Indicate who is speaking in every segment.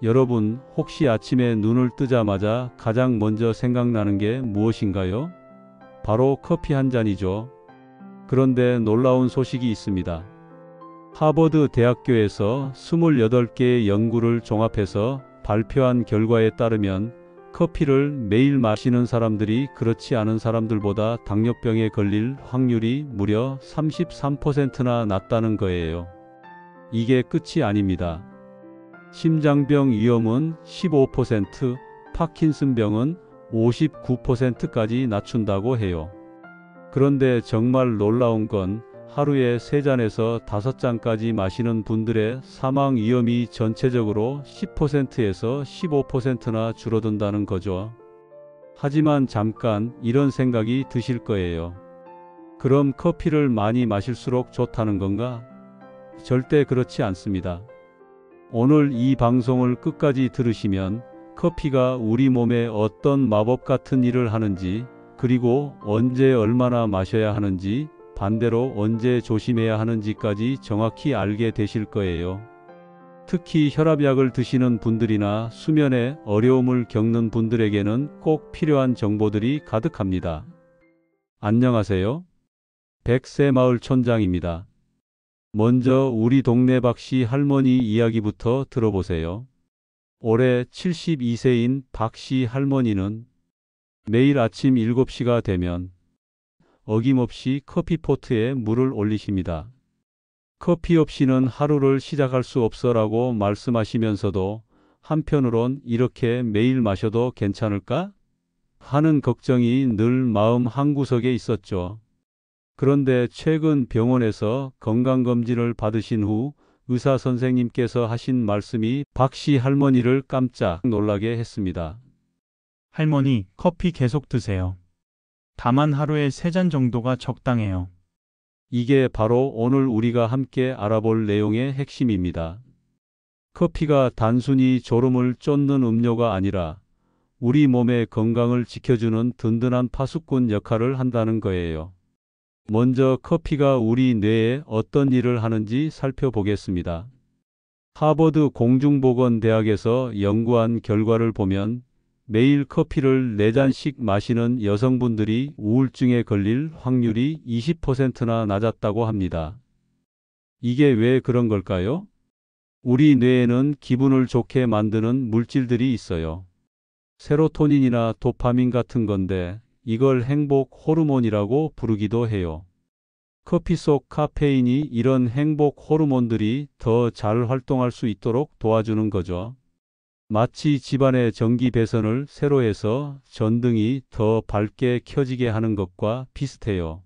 Speaker 1: 여러분, 혹시 아침에 눈을 뜨자마자 가장 먼저 생각나는 게 무엇인가요? 바로 커피 한 잔이죠. 그런데 놀라운 소식이 있습니다. 하버드 대학교에서 28개의 연구를 종합해서 발표한 결과에 따르면 커피를 매일 마시는 사람들이 그렇지 않은 사람들보다 당뇨병에 걸릴 확률이 무려 33%나 낮다는 거예요. 이게 끝이 아닙니다. 심장병 위험은 15%, 파킨슨병은 59%까지 낮춘다고 해요. 그런데 정말 놀라운 건 하루에 3잔에서 5잔까지 마시는 분들의 사망 위험이 전체적으로 10%에서 15%나 줄어든다는 거죠. 하지만 잠깐 이런 생각이 드실 거예요. 그럼 커피를 많이 마실수록 좋다는 건가? 절대 그렇지 않습니다. 오늘 이 방송을 끝까지 들으시면 커피가 우리 몸에 어떤 마법 같은 일을 하는지, 그리고 언제 얼마나 마셔야 하는지, 반대로 언제 조심해야 하는지까지 정확히 알게 되실 거예요. 특히 혈압약을 드시는 분들이나 수면에 어려움을 겪는 분들에게는 꼭 필요한 정보들이 가득합니다. 안녕하세요. 백세마을 촌장입니다. 먼저 우리 동네 박씨 할머니 이야기부터 들어보세요. 올해 72세인 박씨 할머니는 매일 아침 7시가 되면 어김없이 커피포트에 물을 올리십니다. 커피 없이는 하루를 시작할 수 없어라고 말씀하시면서도 한편으론 이렇게 매일 마셔도 괜찮을까? 하는 걱정이 늘 마음 한구석에 있었죠. 그런데 최근 병원에서 건강검진을 받으신 후 의사 선생님께서 하신 말씀이 박씨 할머니를 깜짝 놀라게 했습니다.
Speaker 2: 할머니, 커피 계속 드세요. 다만 하루에 3잔 정도가 적당해요.
Speaker 1: 이게 바로 오늘 우리가 함께 알아볼 내용의 핵심입니다. 커피가 단순히 졸음을 쫓는 음료가 아니라 우리 몸의 건강을 지켜주는 든든한 파수꾼 역할을 한다는 거예요. 먼저 커피가 우리 뇌에 어떤 일을 하는지 살펴보겠습니다. 하버드 공중보건대학에서 연구한 결과를 보면 매일 커피를 4잔씩 마시는 여성분들이 우울증에 걸릴 확률이 20%나 낮았다고 합니다. 이게 왜 그런 걸까요? 우리 뇌에는 기분을 좋게 만드는 물질들이 있어요. 세로토닌이나 도파민 같은 건데 이걸 행복 호르몬이라고 부르기도 해요. 커피 속 카페인이 이런 행복 호르몬들이 더 잘 활동할 수 있도록 도와주는 거죠. 마치 집안의 전기 배선을 새로 해서 전등이 더 밝게 켜지게 하는 것과 비슷해요.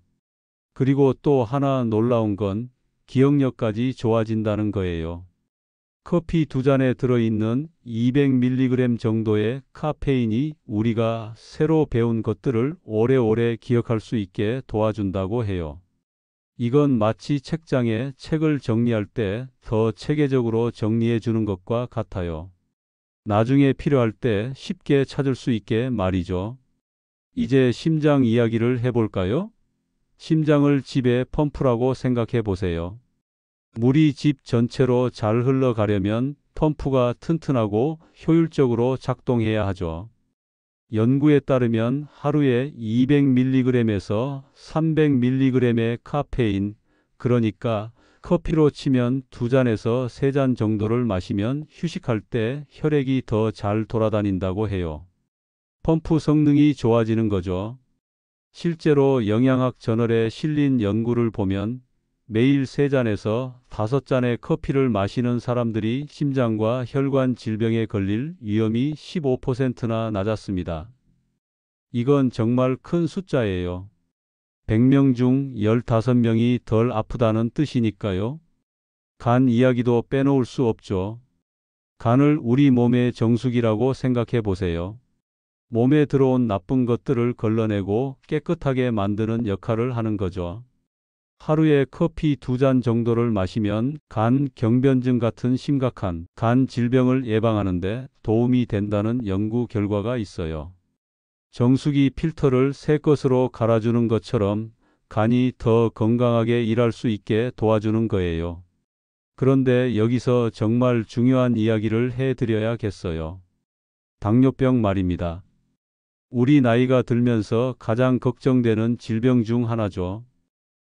Speaker 1: 그리고 또 하나 놀라운 건 기억력까지 좋아진다는 거예요. 커피 2잔에 들어있는 200mg 정도의 카페인이 우리가 새로 배운 것들을 오래오래 기억할 수 있게 도와준다고 해요. 이건 마치 책장에 책을 정리할 때 더 체계적으로 정리해 주는 것과 같아요. 나중에 필요할 때 쉽게 찾을 수 있게 말이죠. 이제 심장 이야기를 해볼까요? 심장을 집의 펌프라고 생각해 보세요. 물이 집 전체로 잘 흘러가려면 펌프가 튼튼하고 효율적으로 작동해야 하죠. 연구에 따르면 하루에 200mg에서 300mg의 카페인, 그러니까 커피로 치면 2잔에서 3잔 정도를 마시면 휴식할 때 혈액이 더 잘 돌아다닌다고 해요. 펌프 성능이 좋아지는 거죠. 실제로 영양학 저널에 실린 연구를 보면 매일 3잔에서 5잔의 커피를 마시는 사람들이 심장과 혈관 질병에 걸릴 위험이 15%나 낮았습니다. 이건 정말 큰 숫자예요. 100명 중 15명이 덜 아프다는 뜻이니까요. 간 이야기도 빼놓을 수 없죠. 간을 우리 몸의 정수기라고 생각해 보세요. 몸에 들어온 나쁜 것들을 걸러내고 깨끗하게 만드는 역할을 하는 거죠. 하루에 커피 2잔 정도를 마시면 간 경변증 같은 심각한 간 질병을 예방하는 데 도움이 된다는 연구 결과가 있어요. 정수기 필터를 새 것으로 갈아주는 것처럼 간이 더 건강하게 일할 수 있게 도와주는 거예요. 그런데 여기서 정말 중요한 이야기를 해드려야겠어요. 당뇨병 말입니다. 우리 나이가 들면서 가장 걱정되는 질병 중 하나죠.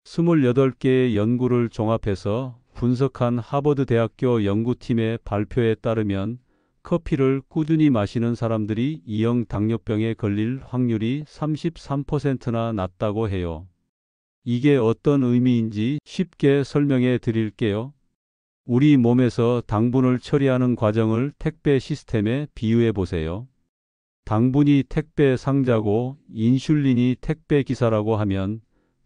Speaker 1: 28개의 연구를 종합해서 분석한 하버드 대학교 연구팀의 발표에 따르면 커피를 꾸준히 마시는 사람들이 2형 당뇨병에 걸릴 확률이 33%나 낮다고 해요. 이게 어떤 의미인지 쉽게 설명해 드릴게요. 우리 몸에서 당분을 처리하는 과정을 택배 시스템에 비유해 보세요. 당분이 택배 상자고 인슐린이 택배 기사라고 하면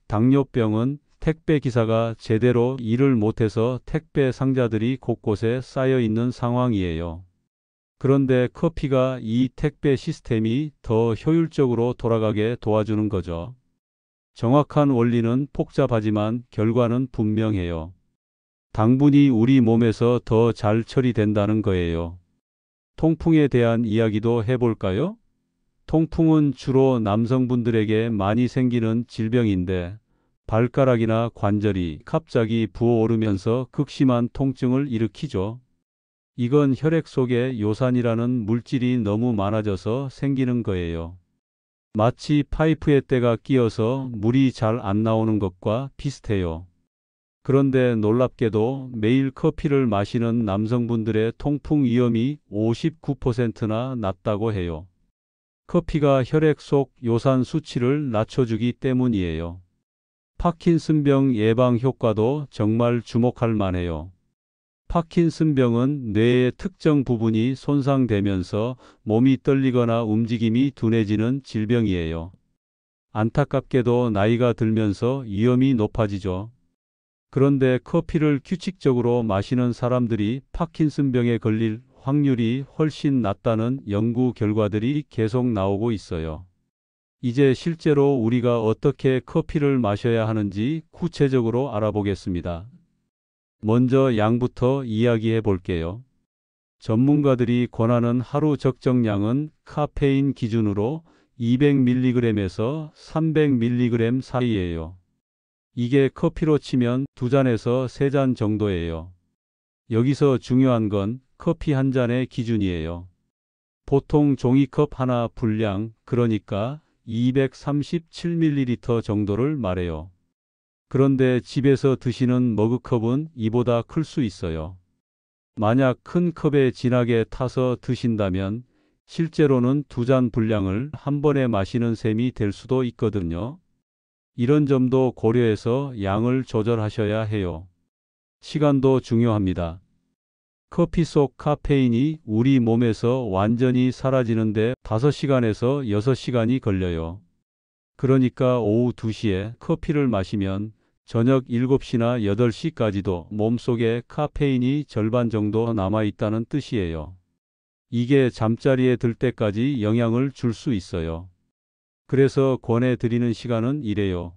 Speaker 1: 당뇨병은 택배 기사가 제대로 일을 못해서 택배 상자들이 곳곳에 쌓여 있는 상황이에요. 그런데 커피가 이 택배 시스템이 더 효율적으로 돌아가게 도와주는 거죠. 정확한 원리는 복잡하지만 결과는 분명해요. 당분이 우리 몸에서 더 잘 처리된다는 거예요. 통풍에 대한 이야기도 해볼까요? 통풍은 주로 남성분들에게 많이 생기는 질병인데 발가락이나 관절이 갑자기 부어오르면서 극심한 통증을 일으키죠. 이건 혈액 속에 요산이라는 물질이 너무 많아져서 생기는 거예요. 마치 파이프에 때가 끼어서 물이 잘 안 나오는 것과 비슷해요. 그런데 놀랍게도 매일 커피를 마시는 남성분들의 통풍 위험이 59%나 낮다고 해요. 커피가 혈액 속 요산 수치를 낮춰주기 때문이에요. 파킨슨병 예방 효과도 정말 주목할 만해요. 파킨슨병은 뇌의 특정 부분이 손상되면서 몸이 떨리거나 움직임이 둔해지는 질병이에요. 안타깝게도 나이가 들면서 위험이 높아지죠. 그런데 커피를 규칙적으로 마시는 사람들이 파킨슨병에 걸릴 확률이 훨씬 낮다는 연구 결과들이 계속 나오고 있어요. 이제 실제로 우리가 어떻게 커피를 마셔야 하는지 구체적으로 알아보겠습니다. 먼저 양부터 이야기해 볼게요. 전문가들이 권하는 하루 적정량은 카페인 기준으로 200mg에서 300mg 사이예요. 이게 커피로 치면 2잔에서 3잔 정도예요. 여기서 중요한 건 커피 한 잔의 기준이에요. 보통 종이컵 하나 분량, 그러니까 237ml 정도를 말해요. 그런데 집에서 드시는 머그컵은 이보다 클 수 있어요. 만약 큰 컵에 진하게 타서 드신다면 실제로는 2잔 분량을 한 번에 마시는 셈이 될 수도 있거든요. 이런 점도 고려해서 양을 조절하셔야 해요. 시간도 중요합니다. 커피 속 카페인이 우리 몸에서 완전히 사라지는데 5시간에서 6시간이 걸려요. 그러니까 오후 2시에 커피를 마시면 저녁 7시나 8시까지도 몸속에 카페인이 절반 정도 남아있다는 뜻이에요. 이게 잠자리에 들 때까지 영향을 줄 수 있어요. 그래서 권해드리는 시간은 이래요.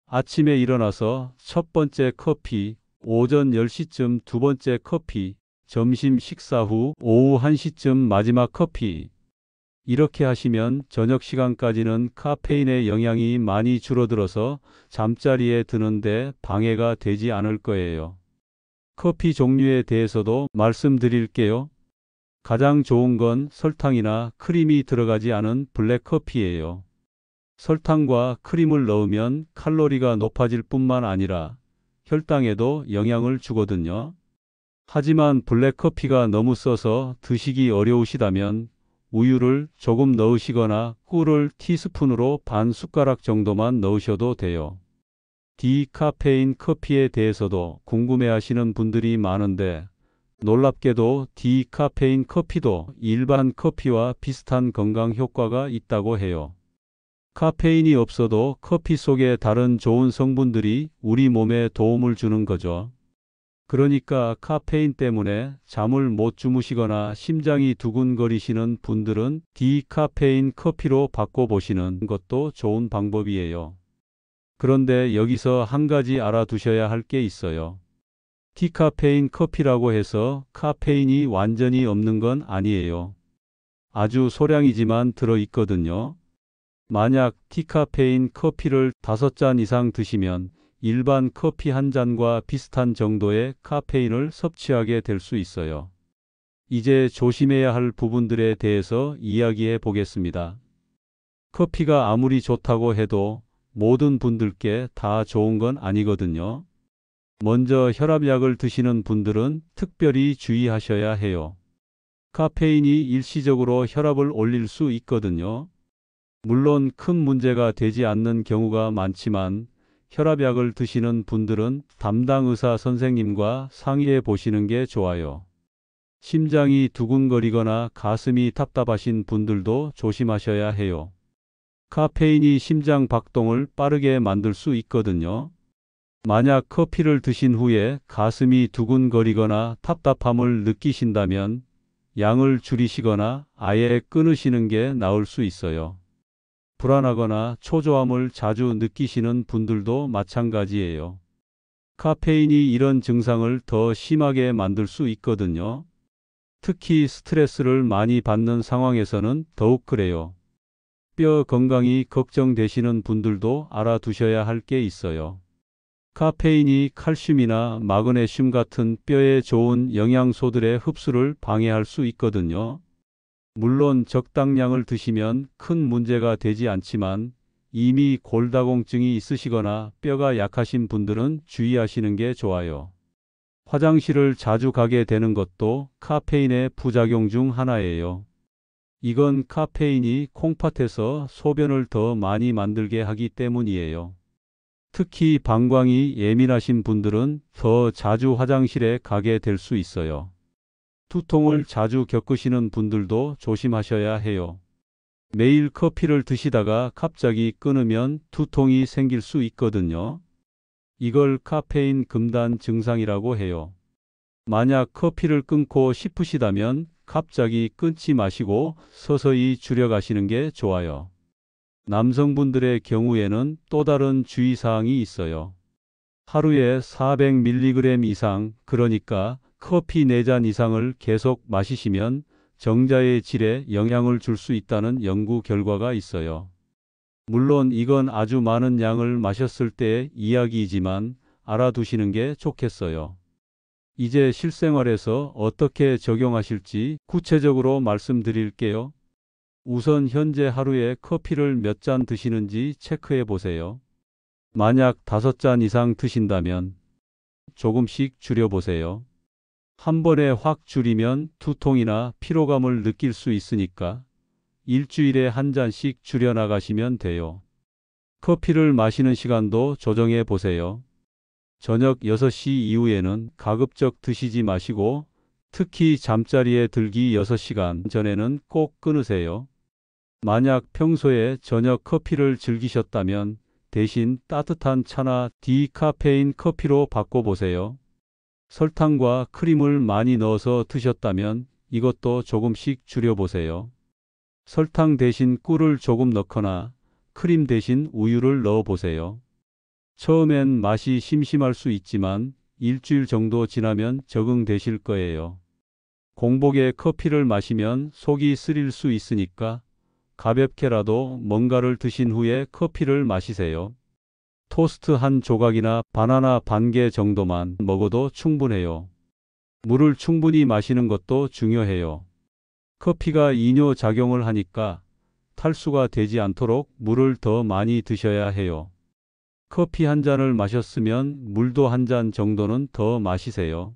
Speaker 1: 아침에 일어나서 첫 번째 커피, 오전 10시쯤 두 번째 커피, 점심 식사 후 오후 1시쯤 마지막 커피. 이렇게 하시면 저녁 시간까지는 카페인의 영향이 많이 줄어들어서 잠자리에 드는데 방해가 되지 않을 거예요. 커피 종류에 대해서도 말씀드릴게요. 가장 좋은 건 설탕이나 크림이 들어가지 않은 블랙커피예요. 설탕과 크림을 넣으면 칼로리가 높아질 뿐만 아니라 혈당에도 영향을 주거든요. 하지만 블랙커피가 너무 써서 드시기 어려우시다면 우유를 조금 넣으시거나 꿀을 티스푼으로 반 숟가락 정도만 넣으셔도 돼요. 디카페인 커피에 대해서도 궁금해하시는 분들이 많은데 놀랍게도 디카페인 커피도 일반 커피와 비슷한 건강 효과가 있다고 해요. 카페인이 없어도 커피 속에 다른 좋은 성분들이 우리 몸에 도움을 주는 거죠. 그러니까 카페인 때문에 잠을 못 주무시거나 심장이 두근거리시는 분들은 디카페인 커피로 바꿔보시는 것도 좋은 방법이에요. 그런데 여기서 한 가지 알아두셔야 할 게 있어요. 디카페인 커피라고 해서 카페인이 완전히 없는 건 아니에요. 아주 소량이지만 들어있거든요. 만약 디카페인 커피를 5잔 이상 드시면 일반 커피 한 잔과 비슷한 정도의 카페인을 섭취하게 될 수 있어요. 이제 조심해야 할 부분들에 대해서 이야기해 보겠습니다. 커피가 아무리 좋다고 해도 모든 분들께 다 좋은 건 아니거든요. 먼저 혈압약을 드시는 분들은 특별히 주의하셔야 해요. 카페인이 일시적으로 혈압을 올릴 수 있거든요. 물론 큰 문제가 되지 않는 경우가 많지만 혈압약을 드시는 분들은 담당 의사 선생님과 상의해 보시는 게 좋아요. 심장이 두근거리거나 가슴이 답답하신 분들도 조심하셔야 해요. 카페인이 심장 박동을 빠르게 만들 수 있거든요. 만약 커피를 드신 후에 가슴이 두근거리거나 답답함을 느끼신다면 양을 줄이시거나 아예 끊으시는 게 나을 수 있어요. 불안하거나 초조함을 자주 느끼시는 분들도 마찬가지예요. 카페인이 이런 증상을 더 심하게 만들 수 있거든요. 특히 스트레스를 많이 받는 상황에서는 더욱 그래요. 뼈 건강이 걱정되시는 분들도 알아두셔야 할 게 있어요. 카페인이 칼슘이나 마그네슘 같은 뼈에 좋은 영양소들의 흡수를 방해할 수 있거든요. 물론 적당량을 드시면 큰 문제가 되지 않지만 이미 골다공증이 있으시거나 뼈가 약하신 분들은 주의하시는 게 좋아요. 화장실을 자주 가게 되는 것도 카페인의 부작용 중 하나예요. 이건 카페인이 콩팥에서 소변을 더 많이 만들게 하기 때문이에요. 특히 방광이 예민하신 분들은 더 자주 화장실에 가게 될 수 있어요. 두통을 자주 겪으시는 분들도 조심하셔야 해요. 매일 커피를 드시다가 갑자기 끊으면 두통이 생길 수 있거든요. 이걸 카페인 금단 증상이라고 해요. 만약 커피를 끊고 싶으시다면 갑자기 끊지 마시고 서서히 줄여가시는 게 좋아요. 남성분들의 경우에는 또 다른 주의사항이 있어요. 하루에 400mg 이상, 그러니까 커피 4잔 이상을 계속 마시시면 정자의 질에 영향을 줄 수 있다는 연구 결과가 있어요. 물론 이건 아주 많은 양을 마셨을 때의 이야기이지만 알아두시는 게 좋겠어요. 이제 실생활에서 어떻게 적용하실지 구체적으로 말씀드릴게요. 우선 현재 하루에 커피를 몇 잔 드시는지 체크해 보세요. 만약 5잔 이상 드신다면 조금씩 줄여보세요. 한 번에 확 줄이면 두통이나 피로감을 느낄 수 있으니까 일주일에 한 잔씩 줄여나가시면 돼요. 커피를 마시는 시간도 조정해 보세요. 저녁 6시 이후에는 가급적 드시지 마시고 특히 잠자리에 들기 6시간 전에는 꼭 끊으세요. 만약 평소에 저녁 커피를 즐기셨다면 대신 따뜻한 차나 디카페인 커피로 바꿔보세요. 설탕과 크림을 많이 넣어서 드셨다면 이것도 조금씩 줄여보세요. 설탕 대신 꿀을 조금 넣거나 크림 대신 우유를 넣어보세요. 처음엔 맛이 심심할 수 있지만 일주일 정도 지나면 적응되실 거예요. 공복에 커피를 마시면 속이 쓰릴 수 있으니까 가볍게라도 뭔가를 드신 후에 커피를 마시세요. 토스트 한 조각이나 바나나 반 개 정도만 먹어도 충분해요. 물을 충분히 마시는 것도 중요해요. 커피가 이뇨 작용을 하니까 탈수가 되지 않도록 물을 더 많이 드셔야 해요. 커피 한 잔을 마셨으면 물도 한 잔 정도는 더 마시세요.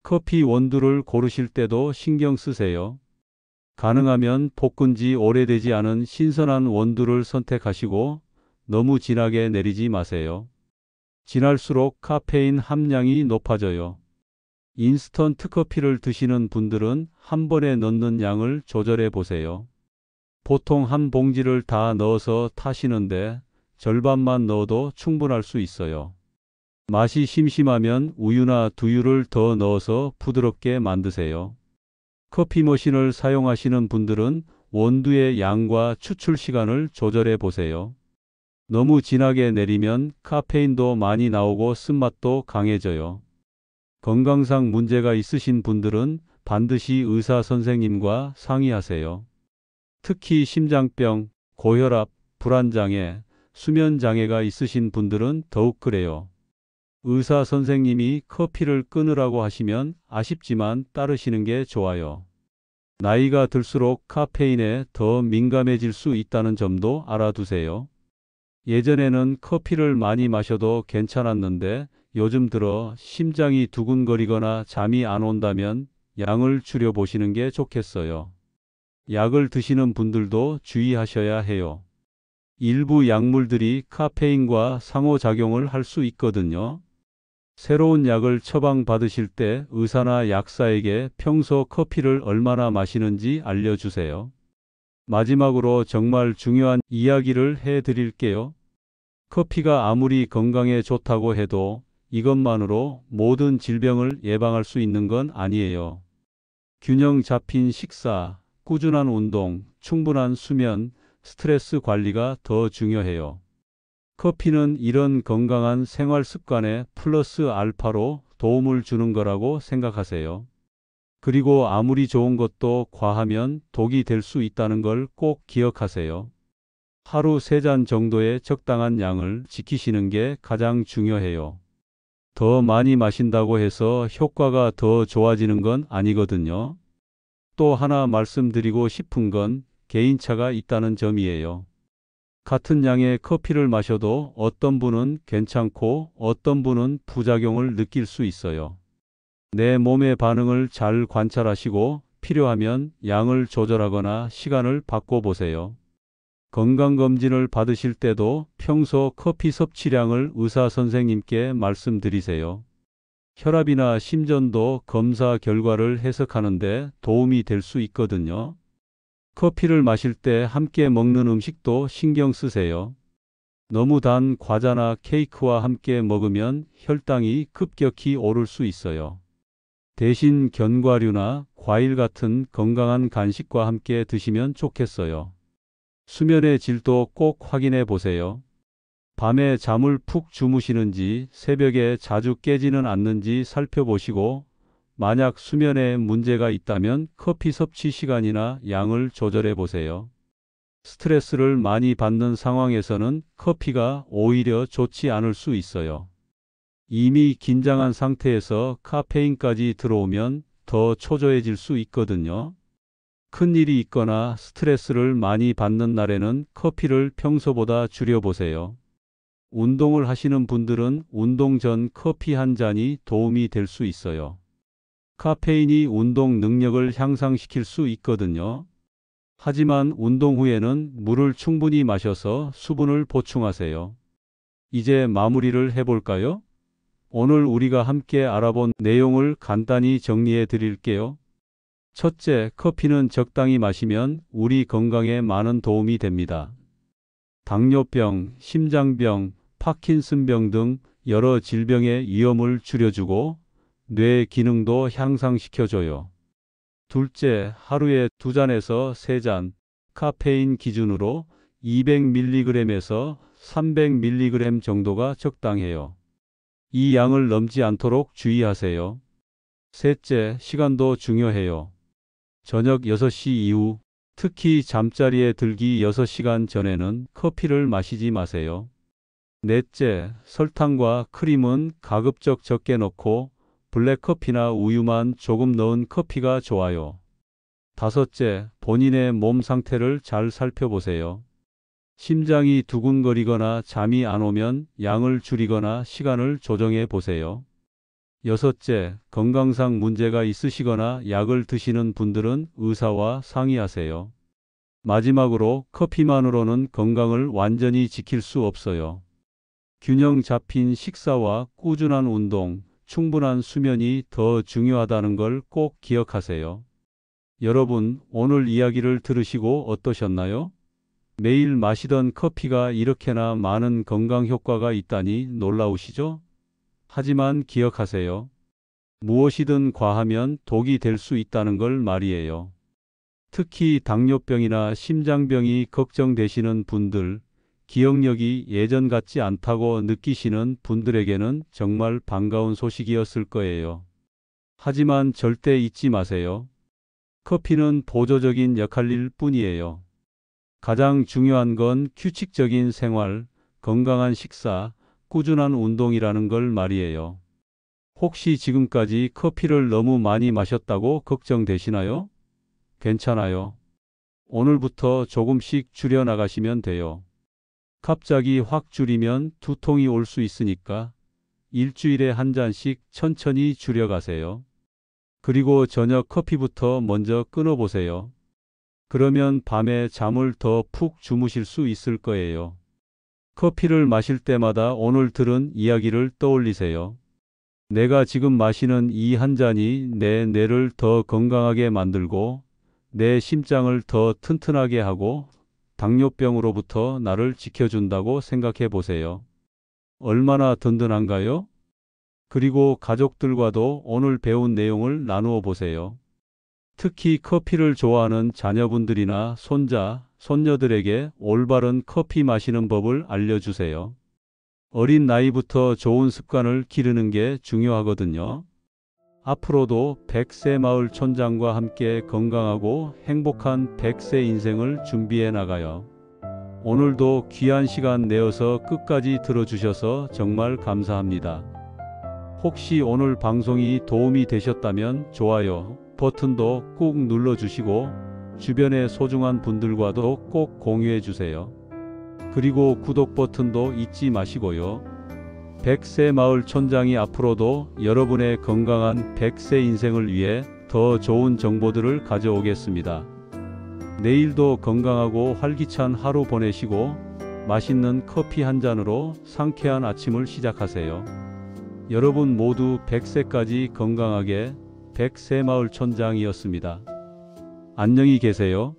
Speaker 1: 커피 원두를 고르실 때도 신경 쓰세요. 가능하면 볶은 지 오래되지 않은 신선한 원두를 선택하시고 너무 진하게 내리지 마세요. 진할수록 카페인 함량이 높아져요. 인스턴트 커피를 드시는 분들은 한 번에 넣는 양을 조절해 보세요. 보통 한 봉지를 다 넣어서 타시는데 절반만 넣어도 충분할 수 있어요. 맛이 심심하면 우유나 두유를 더 넣어서 부드럽게 만드세요. 커피 머신을 사용하시는 분들은 원두의 양과 추출 시간을 조절해 보세요. 너무 진하게 내리면 카페인도 많이 나오고 쓴맛도 강해져요. 건강상 문제가 있으신 분들은 반드시 의사 선생님과 상의하세요. 특히 심장병, 고혈압, 불안장애, 수면 장애가 있으신 분들은 더욱 그래요. 의사 선생님이 커피를 끊으라고 하시면 아쉽지만 따르시는 게 좋아요. 나이가 들수록 카페인에 더 민감해질 수 있다는 점도 알아두세요. 예전에는 커피를 많이 마셔도 괜찮았는데 요즘 들어 심장이 두근거리거나 잠이 안 온다면 양을 줄여보시는 게 좋겠어요. 약을 드시는 분들도 주의하셔야 해요. 일부 약물들이 카페인과 상호작용을 할 수 있거든요. 새로운 약을 처방받으실 때 의사나 약사에게 평소 커피를 얼마나 마시는지 알려주세요. 마지막으로 정말 중요한 이야기를 해드릴게요. 커피가 아무리 건강에 좋다고 해도 이것만으로 모든 질병을 예방할 수 있는 건 아니에요. 균형 잡힌 식사, 꾸준한 운동, 충분한 수면, 스트레스 관리가 더 중요해요. 커피는 이런 건강한 생활 습관에 플러스 알파로 도움을 주는 거라고 생각하세요. 그리고 아무리 좋은 것도 과하면 독이 될 수 있다는 걸 꼭 기억하세요. 하루 3잔 정도의 적당한 양을 지키시는 게 가장 중요해요. 더 많이 마신다고 해서 효과가 더 좋아지는 건 아니거든요. 또 하나 말씀드리고 싶은 건 개인차가 있다는 점이에요. 같은 양의 커피를 마셔도 어떤 분은 괜찮고 어떤 분은 부작용을 느낄 수 있어요. 내 몸의 반응을 잘 관찰하시고 필요하면 양을 조절하거나 시간을 바꿔보세요. 건강검진을 받으실 때도 평소 커피 섭취량을 의사 선생님께 말씀드리세요. 혈압이나 심전도 검사 결과를 해석하는데 도움이 될 수 있거든요. 커피를 마실 때 함께 먹는 음식도 신경 쓰세요. 너무 단 과자나 케이크와 함께 먹으면 혈당이 급격히 오를 수 있어요. 대신 견과류나 과일 같은 건강한 간식과 함께 드시면 좋겠어요. 수면의 질도 꼭 확인해 보세요. 밤에 잠을 푹 주무시는지 새벽에 자주 깨지는 않는지 살펴보시고 만약 수면에 문제가 있다면 커피 섭취 시간이나 양을 조절해 보세요. 스트레스를 많이 받는 상황에서는 커피가 오히려 좋지 않을 수 있어요. 이미 긴장한 상태에서 카페인까지 들어오면 더 초조해질 수 있거든요. 큰 일이 있거나 스트레스를 많이 받는 날에는 커피를 평소보다 줄여보세요. 운동을 하시는 분들은 운동 전 커피 한 잔이 도움이 될 수 있어요. 카페인이 운동 능력을 향상시킬 수 있거든요. 하지만 운동 후에는 물을 충분히 마셔서 수분을 보충하세요. 이제 마무리를 해볼까요? 오늘 우리가 함께 알아본 내용을 간단히 정리해 드릴게요. 첫째, 커피는 적당히 마시면 우리 건강에 많은 도움이 됩니다. 당뇨병, 심장병, 파킨슨병 등 여러 질병의 위험을 줄여주고 뇌 기능도 향상시켜줘요. 둘째, 하루에 2잔에서 3잔, 카페인 기준으로 200mg에서 300mg 정도가 적당해요. 이 양을 넘지 않도록 주의하세요. 셋째, 시간도 중요해요. 저녁 6시 이후, 특히 잠자리에 들기 6시간 전에는 커피를 마시지 마세요. 넷째, 설탕과 크림은 가급적 적게 넣고 블랙커피나 우유만 조금 넣은 커피가 좋아요. 다섯째, 본인의 몸 상태를 잘 살펴보세요. 심장이 두근거리거나 잠이 안 오면 양을 줄이거나 시간을 조정해 보세요. 여섯째, 건강상 문제가 있으시거나 약을 드시는 분들은 의사와 상의하세요. 마지막으로 커피만으로는 건강을 완전히 지킬 수 없어요. 균형 잡힌 식사와 꾸준한 운동, 충분한 수면이 더 중요하다는 걸 꼭 기억하세요. 여러분, 오늘 이야기를 들으시고 어떠셨나요? 매일 마시던 커피가 이렇게나 많은 건강 효과가 있다니 놀라우시죠? 하지만 기억하세요. 무엇이든 과하면 독이 될 수 있다는 걸 말이에요. 특히 당뇨병이나 심장병이 걱정되시는 분들, 기억력이 예전 같지 않다고 느끼시는 분들에게는 정말 반가운 소식이었을 거예요. 하지만 절대 잊지 마세요. 커피는 보조적인 역할일 뿐이에요. 가장 중요한 건 규칙적인 생활, 건강한 식사, 꾸준한 운동이라는 걸 말이에요. 혹시 지금까지 커피를 너무 많이 마셨다고 걱정되시나요? 괜찮아요. 오늘부터 조금씩 줄여 나가시면 돼요. 갑자기 확 줄이면 두통이 올 수 있으니까 일주일에 한 잔씩 천천히 줄여가세요. 그리고 저녁 커피부터 먼저 끊어보세요. 그러면 밤에 잠을 더 푹 주무실 수 있을 거예요. 커피를 마실 때마다 오늘 들은 이야기를 떠올리세요. 내가 지금 마시는 이 한 잔이 내 뇌를 더 건강하게 만들고 내 심장을 더 튼튼하게 하고 당뇨병으로부터 나를 지켜준다고 생각해 보세요. 얼마나 든든한가요? 그리고 가족들과도 오늘 배운 내용을 나누어 보세요. 특히 커피를 좋아하는 자녀분들이나 손자, 손녀들에게 올바른 커피 마시는 법을 알려주세요. 어린 나이부터 좋은 습관을 기르는 게 중요하거든요. 앞으로도 100세 마을 촌장과 함께 건강하고 행복한 100세 인생을 준비해 나가요. 오늘도 귀한 시간 내어서 끝까지 들어주셔서 정말 감사합니다. 혹시 오늘 방송이 도움이 되셨다면 좋아요 버튼도 꾹 눌러주시고 주변의 소중한 분들과도 꼭 공유해 주세요. 그리고 구독 버튼도 잊지 마시고요. 100세 마을 촌장이 앞으로도 여러분의 건강한 100세 인생을 위해 더 좋은 정보들을 가져오겠습니다. 내일도 건강하고 활기찬 하루 보내시고 맛있는 커피 한 잔으로 상쾌한 아침을 시작하세요. 여러분 모두 100세까지 건강하게 100세 마을 촌장이었습니다. 안녕히 계세요.